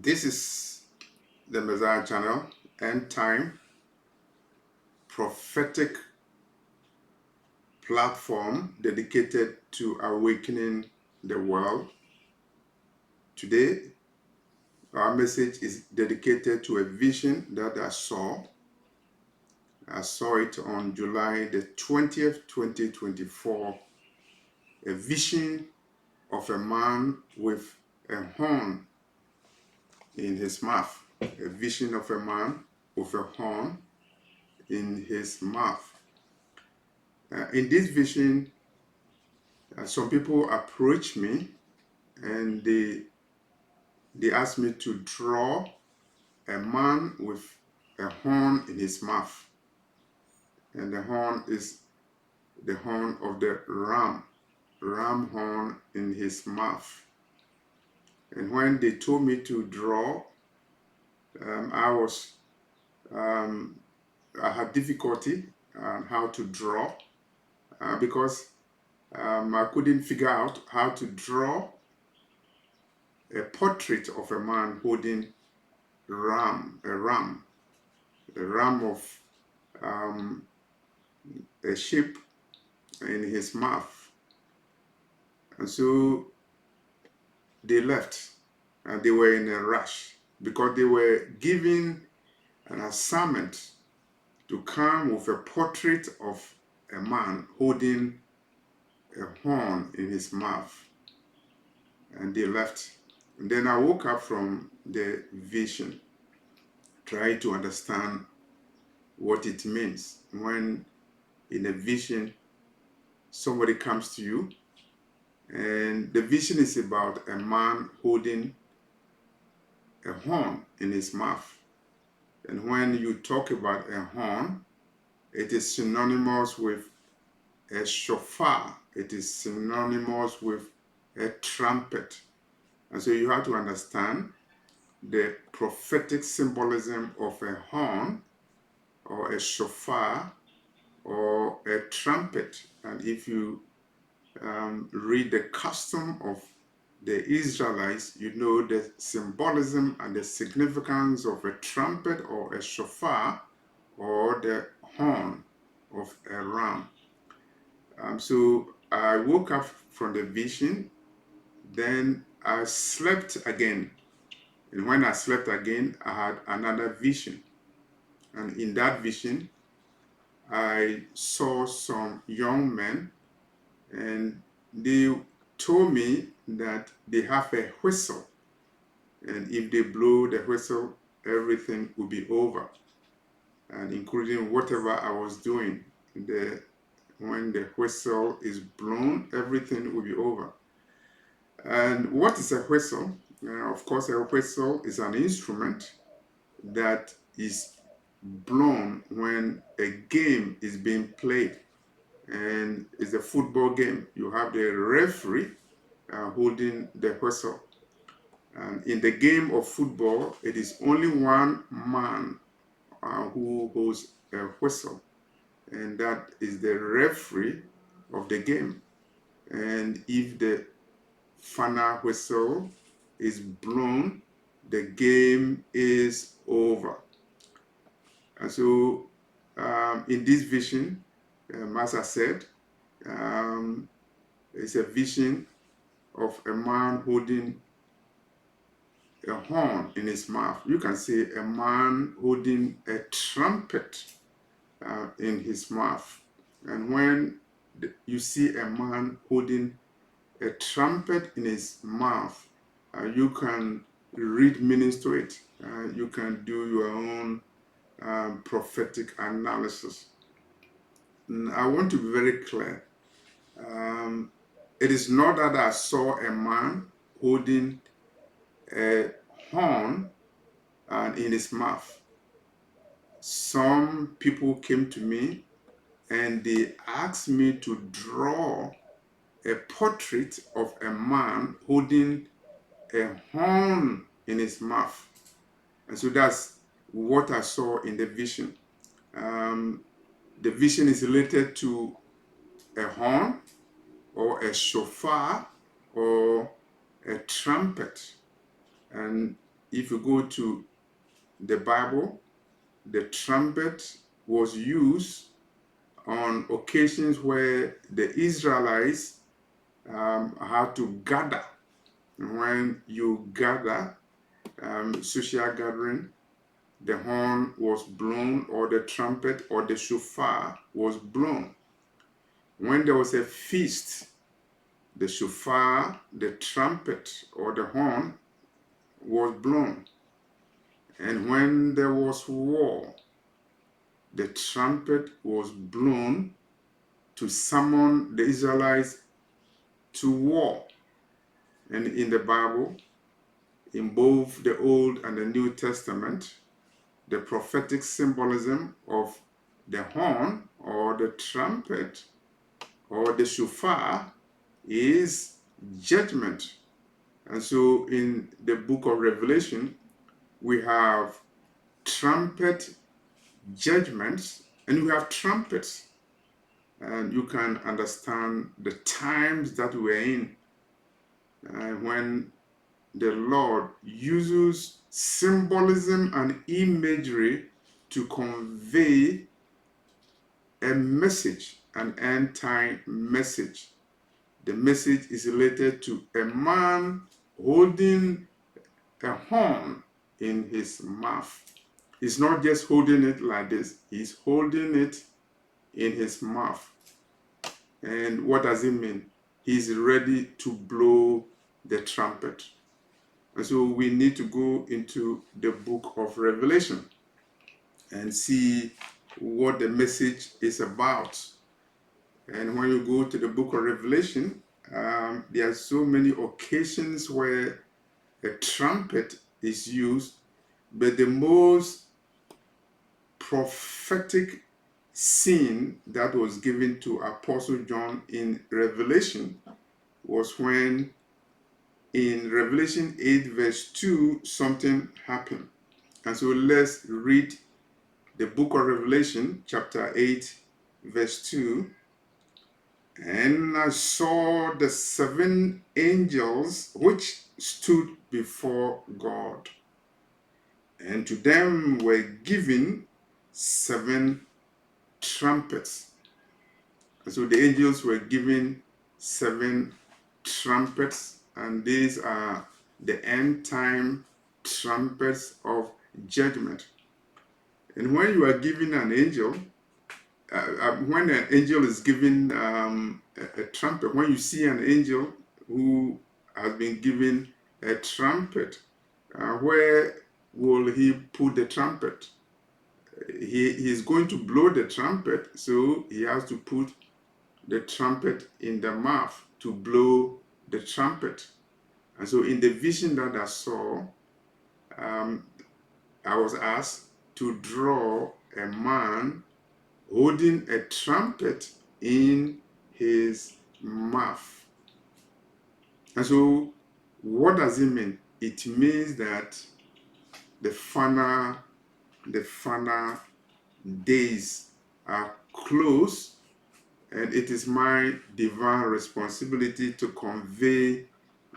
This is the Messiah channel, End Time prophetic platform dedicated to awakening the world. Today, our message is dedicated to a vision that I saw. I saw it on July the 20th, 2024. A vision of a man with a horn in his mouth. A vision of a man with a horn in his mouth. In this vision, some people approached me and they asked me to draw a man with a horn in his mouth. And the horn is the horn of the ram horn in his mouth. And when they told me to draw, I had difficulty on how to draw because I couldn't figure out how to draw a portrait of a man holding a ram of a sheep in his mouth. And so they left, and they were in a rush because they were given an assignment to come with a portrait of a man holding a horn in his mouth. And they left. And then I woke up from the vision, trying to understand what it means when in a vision somebody comes to you, and the vision is about a man holding a horn in his mouth. And when you talk about a horn, it is synonymous with a shofar. It is synonymous with a trumpet. And so you have to understand the prophetic symbolism of a horn or a shofar or a trumpet. And if you read the custom of the Israelites, you know the symbolism and the significance of a trumpet or a shofar or the horn of a ram. So I woke up from the vision, then I slept again. And when I slept again, I had another vision. And in that vision, I saw some young men, and they told me that they have a whistle. And if they blow the whistle, everything will be over. And including whatever I was doing. When the whistle is blown, everything will be over. And what is a whistle? Of course, a whistle is an instrument that is blown when a game is being played. And it's a football game. You have the referee holding the whistle. And in the game of football, it is only one man who holds a whistle, and that is the referee of the game. And if the final whistle is blown, the game is over. And so in this vision, as I said, it's a vision of a man holding a horn in his mouth. You can say a man holding a trumpet in his mouth. And when you see a man holding a trumpet in his mouth, you can read meanings to it. You can do your own prophetic analysis. And I want to be very clear. It is not that I saw a man holding a horn in his mouth. Some people came to me and they asked me to draw a portrait of a man holding a horn in his mouth. And so that's what I saw in the vision. The vision is related to a horn or a shofar or a trumpet. And if you go to the Bible, the trumpet was used on occasions where the Israelites had to gather. When you gather, social gathering, the horn was blown, or the trumpet or the shofar was blown. When there was a feast, the shofar, the trumpet, or the horn was blown. And when there was war, the trumpet was blown to summon the Israelites to war. And in the Bible, in both the Old and the New Testament, the prophetic symbolism of the horn or the trumpet or the shofar is judgment. And so in the book of Revelation, we have trumpet judgments and we have trumpets. And you can understand the times that we're in when the Lord uses symbolism and imagery to convey a message, an end time message. The message is related to a man holding a horn in his mouth. He's not just holding it like this, he's holding it in his mouth. And what does it mean? He's ready to blow the trumpet. And so we need to go into the book of Revelation and see what the message is about. And when you go to the book of Revelation, there are so many occasions where a trumpet is used, but the most prophetic scene that was given to Apostle John in Revelation was when in Revelation 8 verse 2 something happened. And so let's read the book of Revelation chapter 8 verse 2. And I saw the 7 angels which stood before God, and to them were given 7 trumpets. And so the angels were given 7 trumpets, and these are the end time trumpets of judgment. And when you are given an angel, when an angel is given a trumpet, when you see an angel who has been given a trumpet, where will he put the trumpet? He's going to blow the trumpet, so he has to put the trumpet in the mouth to blow the trumpet. And so in the vision that I saw, I was asked to draw a man holding a trumpet in his mouth. And so what does it mean? It means that the final days are close, and it is my divine responsibility to convey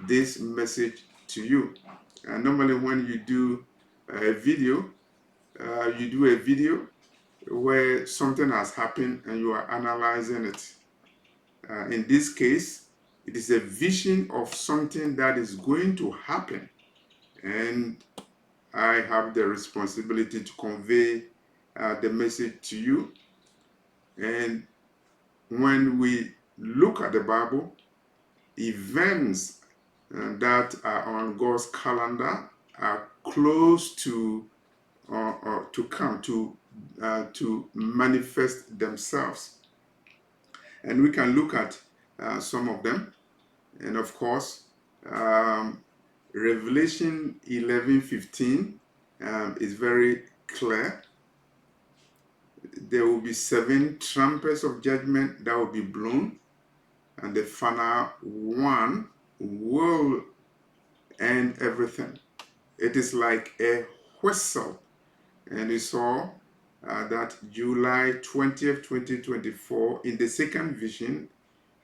this message to you. And normally when you do a video, where something has happened and you are analyzing it. In this case, it is a vision of something that is going to happen, and I have the responsibility to convey the message to you. And when we look at the Bible, events that are on God's calendar are close to come to manifest themselves. And we can look at some of them. And of course, Revelation 11:15 is very clear. There will be 7 trumpets of judgment that will be blown, and the final one will end everything. It is like a whistle. And we saw that July 20th, 2024, in the second vision,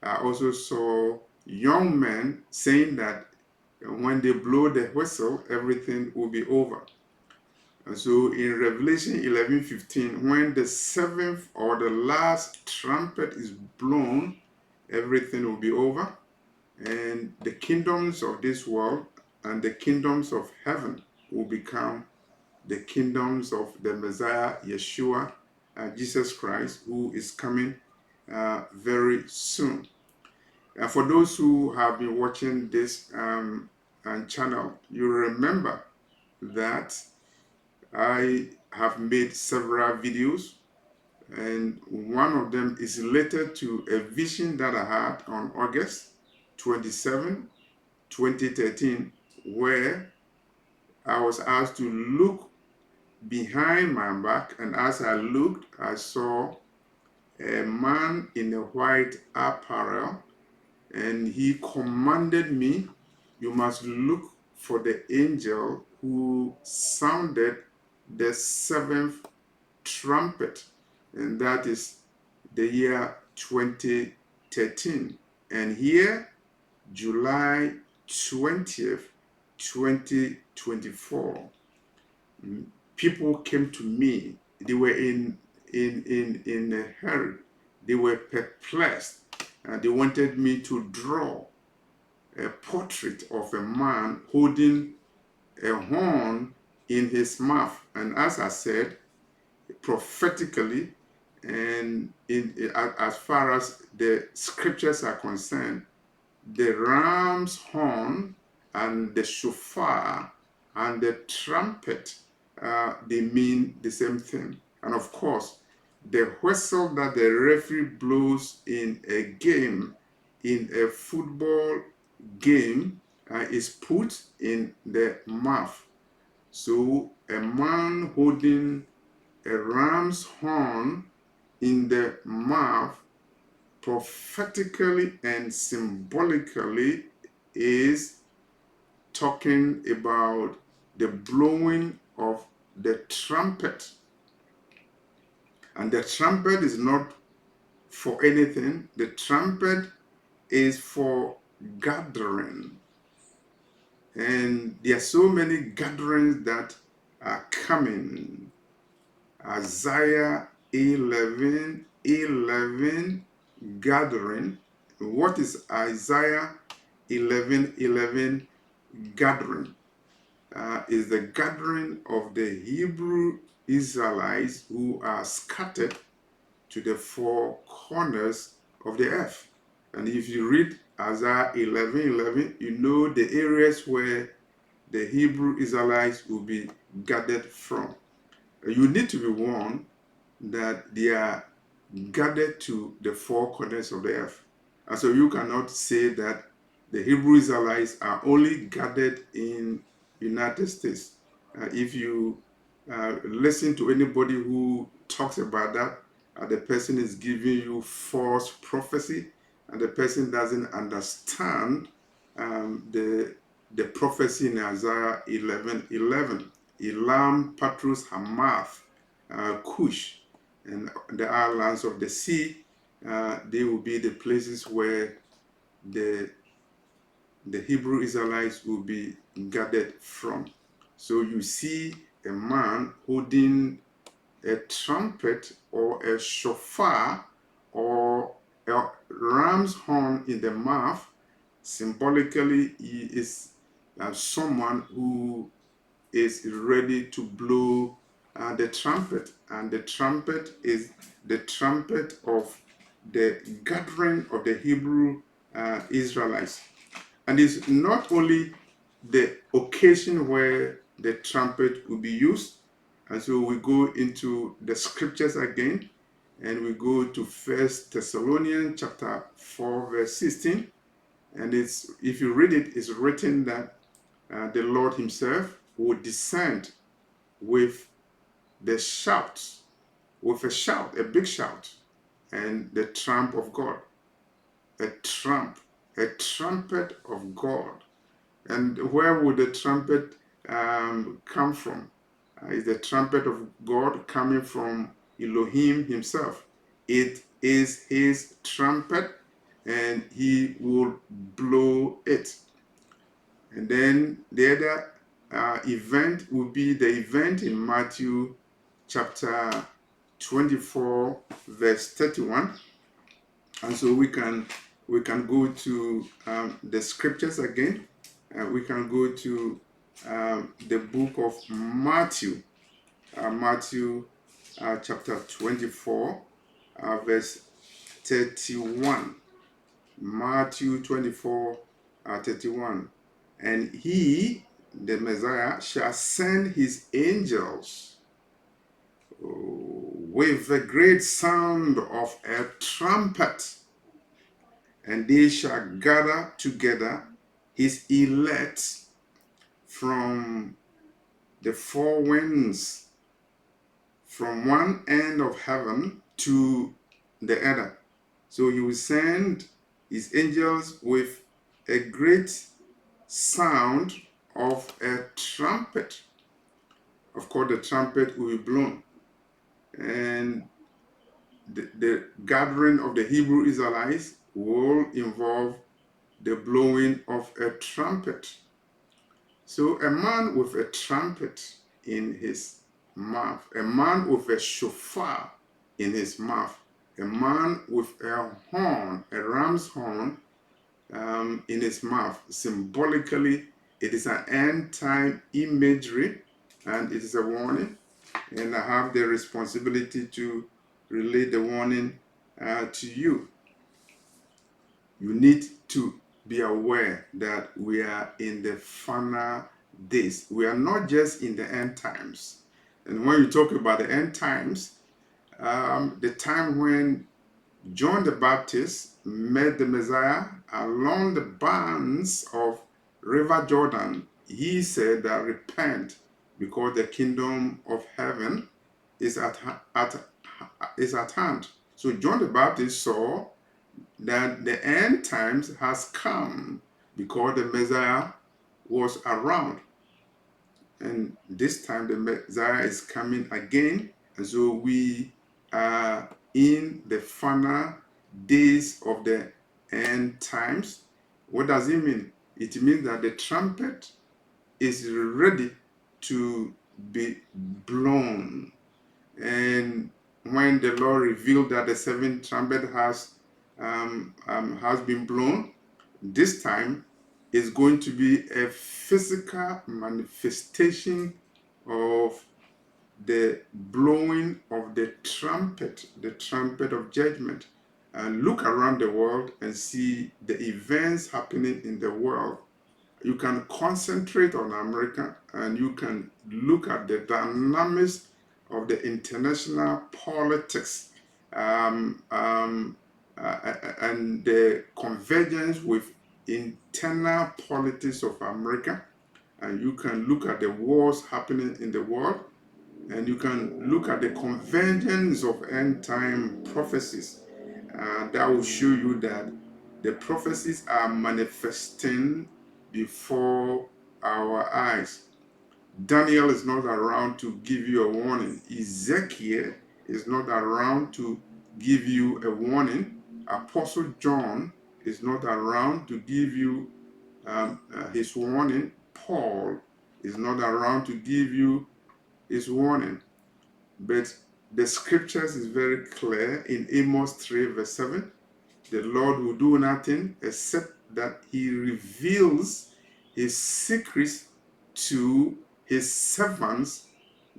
I also saw young men saying that And when they blow the whistle, everything will be over. And so in Revelation 11:15, when the seventh or the last trumpet is blown, everything will be over. And the kingdoms of this world and the kingdoms of heaven will become the kingdoms of the Messiah, Yeshua, Jesus Christ, who is coming very soon. And for those who have been watching this channel, you remember that I have made several videos, and one of them is related to a vision that I had on August 27, 2013, where I was asked to look behind my back, and as I looked, I saw a man in a white apparel, and he commanded me, "You must look for the angel who sounded the seventh trumpet," and that is the year 2013. And here, July 20th, 2024, people came to me. They were in a hurry. They were perplexed, and they wanted me to draw a portrait of a man holding a horn in his mouth. And as I said, prophetically, and as far as the scriptures are concerned, the ram's horn and the shofar and the trumpet, they mean the same thing. And of course, the whistle that the referee blows in a game, in a football game, is put in the mouth. So a man holding a ram's horn in the mouth, prophetically and symbolically, is talking about the blowing of the trumpet. And the trumpet is not for anything. The trumpet is for gathering. And there are so many gatherings that are coming. Isaiah 11:11 gathering. What is Isaiah 11:11 gathering? Is the gathering of the Hebrew Israelites who are scattered to the four corners of the earth. And if you read Isaiah 11:11, you know the areas where the Hebrew Israelites will be gathered from. You need to be warned that they are gathered to the four corners of the earth. And so you cannot say that the Hebrew Israelites are only gathered in United States. If you listen to anybody who talks about that, the person is giving you false prophecy, and the person doesn't understand the prophecy in Isaiah 11:11. Elam, Patrus, Hamath, Cush, and the islands of the sea, they will be the places where the Hebrew Israelites will be gathered from. So you see a man holding a trumpet or a shofar or a ram's horn in the mouth. Symbolically, he is someone who is ready to blow the trumpet, and the trumpet is the trumpet of the gathering of the Hebrew Israelites. And it's not only the occasion where the trumpet will be used. And so we go into the scriptures again, and we go to 1 Thessalonians chapter 4, verse 16. And it's, if you read it, it's written that the Lord himself will descend with the shout, with a shout, a big shout, and the trump of God, a trumpet of God. And where would the trumpet come from? Is the trumpet of God coming from Elohim himself? It is his trumpet, and he will blow it. And then the other event will be the event in Matthew chapter 24, verse 31. And so we can go to the scriptures again. We can go to the book of Matthew, Matthew chapter 24, verse 31. Matthew 24, 31. And he, the Messiah, shall send his angels with a great sound of a trumpet, and they shall gather together his elect from the four winds, from one end of heaven to the other. So he will send his angels with a great sound of a trumpet. Of course, the trumpet will be blown. And the gathering of the Hebrew Israelites will involve the blowing of a trumpet. So a man with a trumpet in his mouth, a man with a shofar in his mouth, a man with a horn, a ram's horn in his mouth. Symbolically, it is an end time imagery and it is a warning. And I have the responsibility to relay the warning to you. You need to be aware that we are in the final days. We are not just in the end times. And when you talk about the end times, the time when John the Baptist met the Messiah along the banks of River Jordan, he said that repent because the kingdom of heaven is at hand. So John the Baptist saw that the end times has come because the Messiah was around. And this time the Messiah is coming again. And so we are in the final days of the end times. What does it mean? It means that the trumpet is ready to be blown. And when the Lord revealed that the seventh trumpet has been blown, this time is going to be a physical manifestation of the blowing of the trumpet of judgment. And look around the world and see the events happening in the world. You can concentrate on America and you can look at the dynamics of the international politics and the convergence with internal politics of America. And you can look at the wars happening in the world, and you can look at the convergence of end time prophecies. That will show you that the prophecies are manifesting before our eyes. Daniel is not around to give you a warning. Ezekiel is not around to give you a warning. Apostle John is not around to give you his warning. Paul is not around to give you his warning. But the scriptures is very clear in Amos 3 verse 7. The Lord will do nothing except that he reveals his secrets to his servants,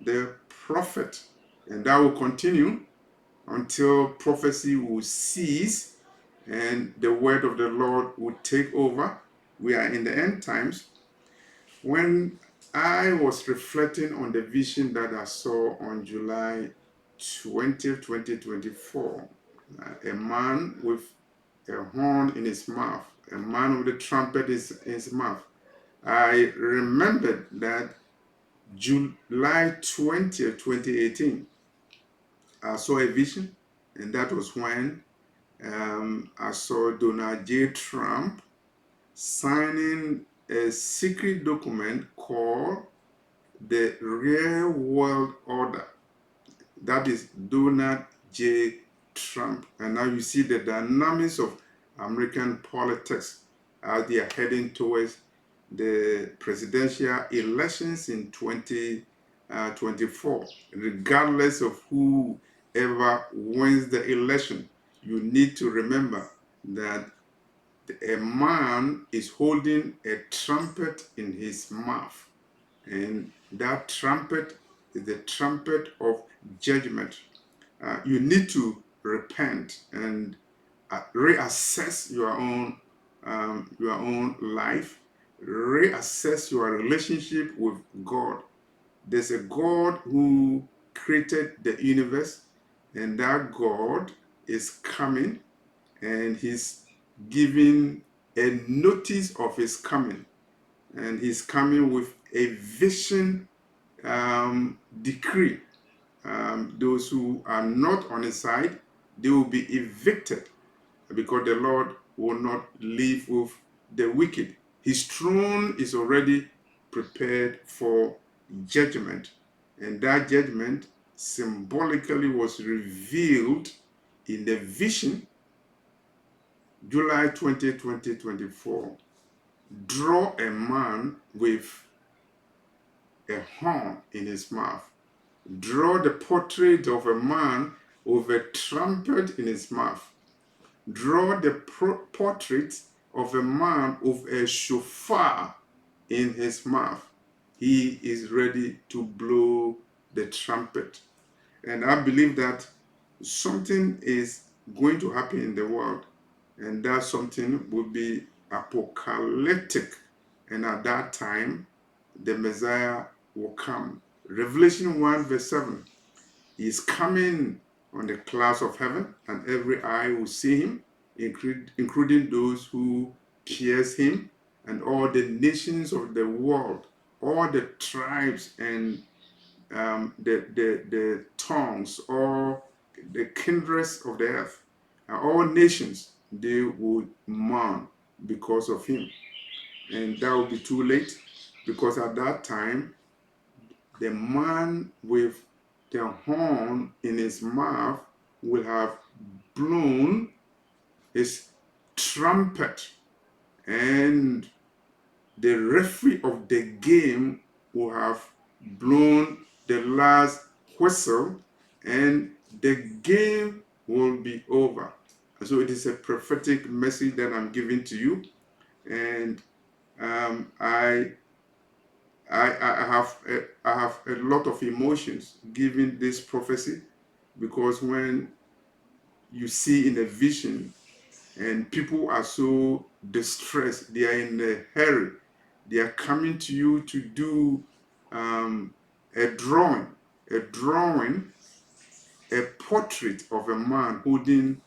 the prophet. And that will continue until prophecy will cease and the word of the Lord will take over. We are in the end times. When I was reflecting on the vision that I saw on July 20th, 2024, a man with a horn in his mouth, a man with a trumpet in his mouth. I remembered that July 20th, 2018, I saw a vision, and that was when I saw Donald J. Trump signing a secret document called the Real World Order. That is Donald J. Trump. And now you see the dynamics of American politics as they are heading towards the presidential elections in 2024. Regardless of whoever wins the election, you need to remember that a man is holding a trumpet in his mouth, and that trumpet is the trumpet of judgment. You need to repent and reassess your own life, reassess your relationship with God. There's a God who created the universe, and that God is coming, and he's giving a notice of his coming, and he's coming with a vision decree. Those who are not on his side, they will be evicted, because the Lord will not live with the wicked. His throne is already prepared for judgment, and that judgment symbolically was revealed in the vision, July 20, 2024. Draw a man with a horn in his mouth. Draw the portrait of a man with a trumpet in his mouth. Draw the portrait of a man with a shofar in his mouth. He is ready to blow the trumpet. And I believe that something is going to happen in the world, and that something will be apocalyptic. And at that time, the Messiah will come. Revelation 1, verse 7. He is coming on the clouds of heaven, and every eye will see him, including those who pierce him, and all the nations of the world, all the tribes and the tongues, all the kindreds of the earth, and all nations, they would mourn because of him. And that will be too late, because at that time, the man with the horn in his mouth will have blown his trumpet, and the referee of the game will have blown the last whistle, and the game will be over. So it is a prophetic message that I'm giving to you, and I have a lot of emotions giving this prophecy, because when you see in a vision and people are so distressed, they are in a hurry, they are coming to you to do a drawing, a portrait of a man holding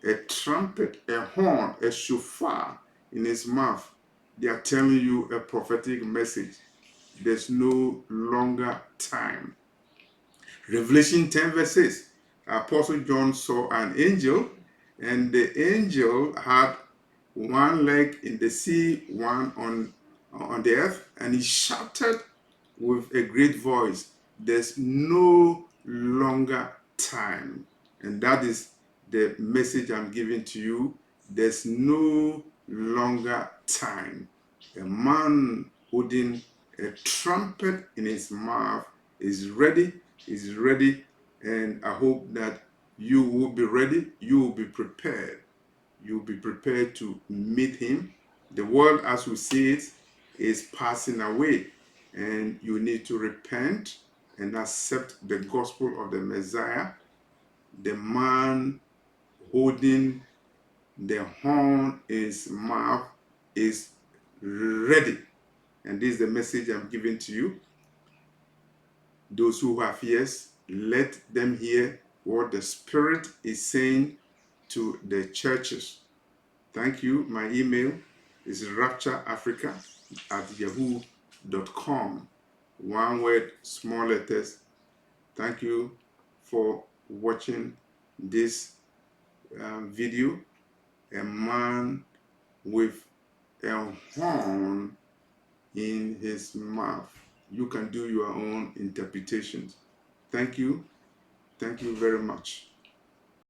a trumpet, a horn, a shofar in his mouth. They are telling you a prophetic message. There's no longer time. Revelation 10, verse 6. Apostle John saw an angel, and the angel had one leg in the sea, one on the earth, and he shouted with a great voice, "There's no longer time." And that is the message I'm giving to you. There's no longer time. A man holding a trumpet in his mouth is ready, and I hope that you will be ready, you will be prepared. You'll be prepared to meet him. The world as we see it is passing away, and you need to repent and accept the gospel of the Messiah. The man holding the horn in his mouth is ready. And this is the message I'm giving to you. Those who have ears, let them hear what the Spirit is saying to the churches. Thank you. My email is raptureafrica@yahoo.com. One word, small letters. Thank you for watching this video. A man with a horn in his mouth. You can do your own interpretations. Thank you. Thank you very much.